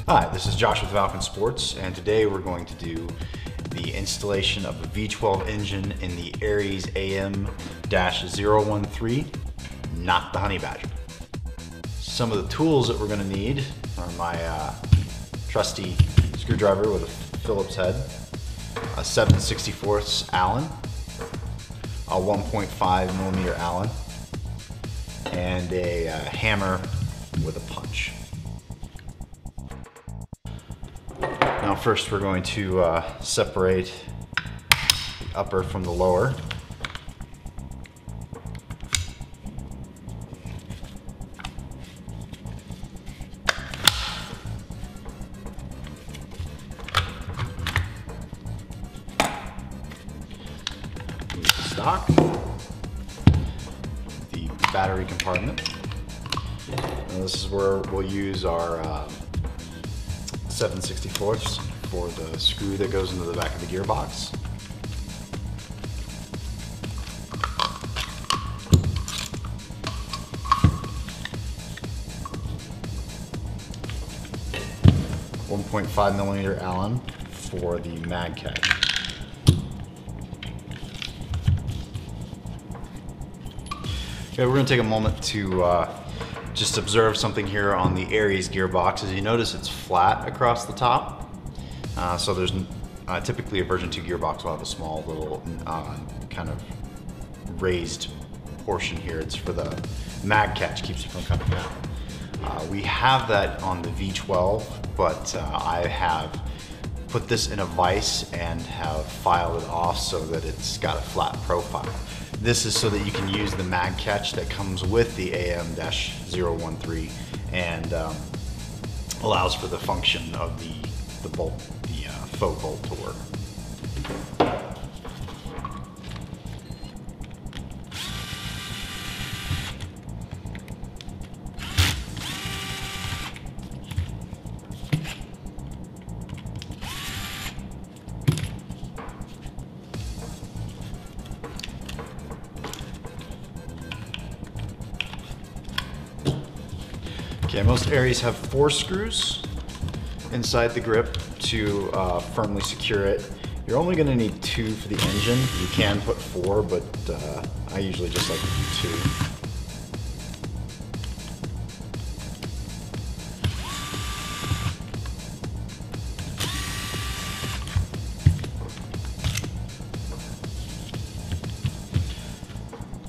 Hi, this is Josh with Valken Sports, and today we're going to do the installation of a V12 engine in the Aries AM-013, not the Honey Badger. Some of the tools that we're going to need are my trusty screwdriver with a Phillips head, a 7/64 Allen, a 1.5 millimeter Allen, and a hammer with a punch. Now first we're going to separate the upper from the lower. Use the stock, the battery compartment. And this is where we'll use our 7/64 for the screw that goes into the back of the gearbox. .5 millimeter Allen for the mag catch. Okay, we're going to take a moment to just observe something here on the Aries gearbox. As you notice, it's flat across the top. So there's typically a version 2 gearbox will have a small little kind of raised portion here. It's for the mag catch, keeps it from coming out. We have that on the V12, but I have put this in a vise and have filed it off so that it's got a flat profile. This is so that you can use the mag catch that comes with the AM-013 and allows for the function of the bolt, the faux bolt to work. Okay, most Aries have 4 screws inside the grip to firmly secure it. You're only going to need 2 for the engine. You can put 4, but I usually just like to do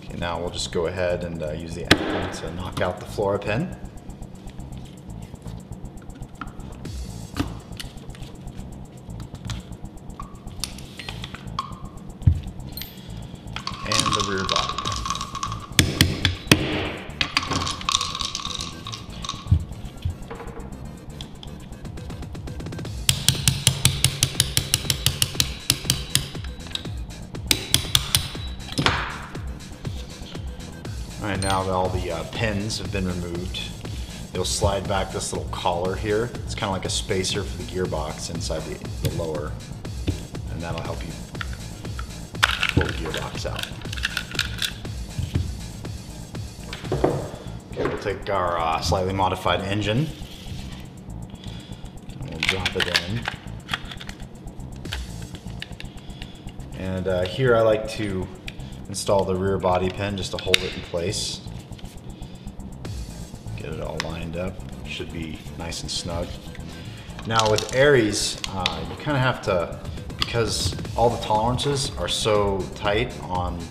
2. Okay, now we'll just go ahead and use the end pin to knock out the floor pin. And the rear body. All right, now that all the pins have been removed, you'll slide back this little collar here. It's kind of like a spacer for the gearbox inside the lower, and that'll help you pull the gearbox out. Okay, we'll take our slightly modified engine and we'll drop it in. And here I like to install the rear body pin just to hold it in place. Get it all lined up. Should be nice and snug. Now with Aries, you kind of have to, because all the tolerances are so tight on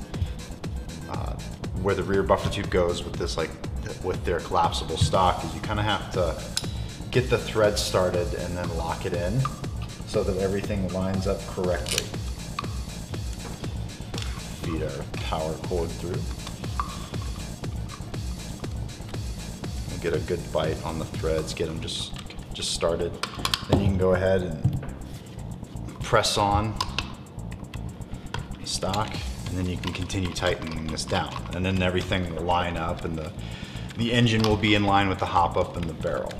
where the rear buffer tube goes with this, like with their collapsible stock, is you kind of have to get the thread started and then lock it in so that everything lines up correctly. Feed our power cord through. We'll get a good bite on the threads, get them just started. Then you can go ahead and press on the stock, and then you can continue tightening this down, and then everything will line up and the engine will be in line with the hop up and the barrel.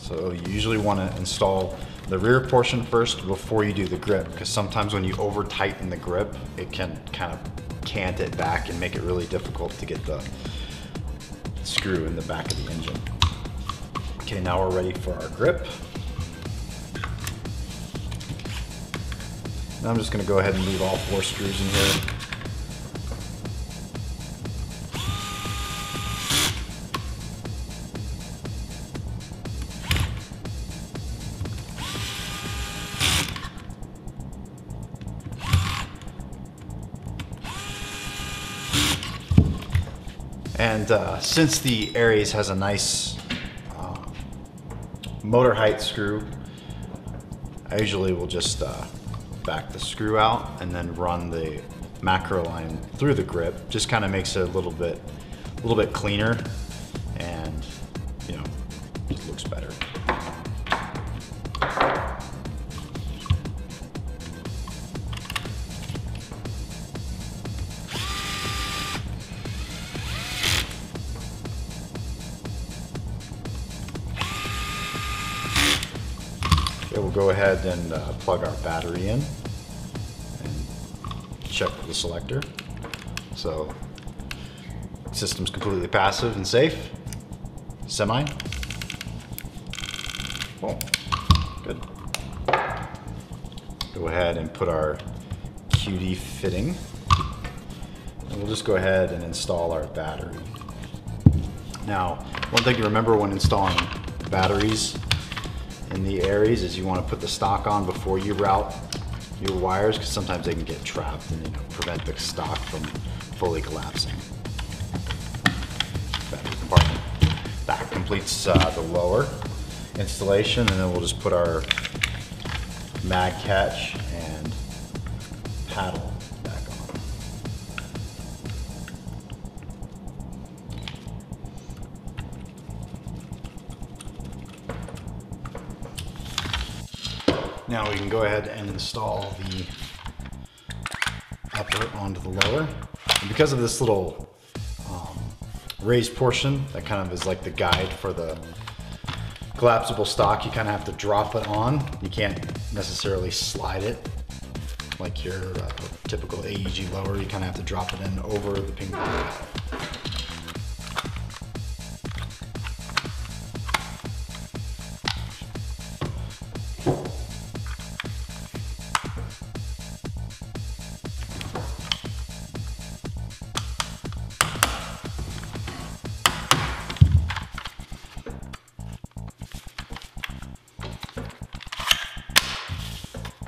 So you usually want to install the rear portion first before you do the grip, because sometimes when you over tighten the grip, it can kind of cant it back and make it really difficult to get the screw in the back of the engine. Okay, now we're ready for our grip. And I'm just going to go ahead and leave all 4 screws in here. And since the Aries has a nice motor height screw, I usually will just back the screw out and then run the macro line through the grip. Just kind of makes it a little bit cleaner, and you know, it looks better. Okay, we'll go ahead and plug our battery in and check for the selector. So, system's completely passive and safe. Semi. Cool. Good. Go ahead and put our QD fitting. And we'll just go ahead and install our battery. Now, one thing to remember when installing batteries in the Aries is you want to put the stock on before you route your wires, because sometimes they can get trapped and prevent the stock from fully collapsing. Battery compartment. That completes the lower installation, and then we'll just put our mag catch and paddle back on. Now we can go ahead and install the upper onto the lower. And because of this little raised portion that kind of is like the guide for the collapsible stock, you kind of have to drop it on. You can't necessarily slide it like your typical AEG lower. You kind of have to drop it in over the ping pong paddle.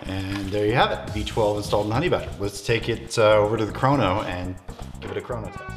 And there you have it, V12 installed in Honey Badger. Let's take it over to the chrono and give it a chrono test.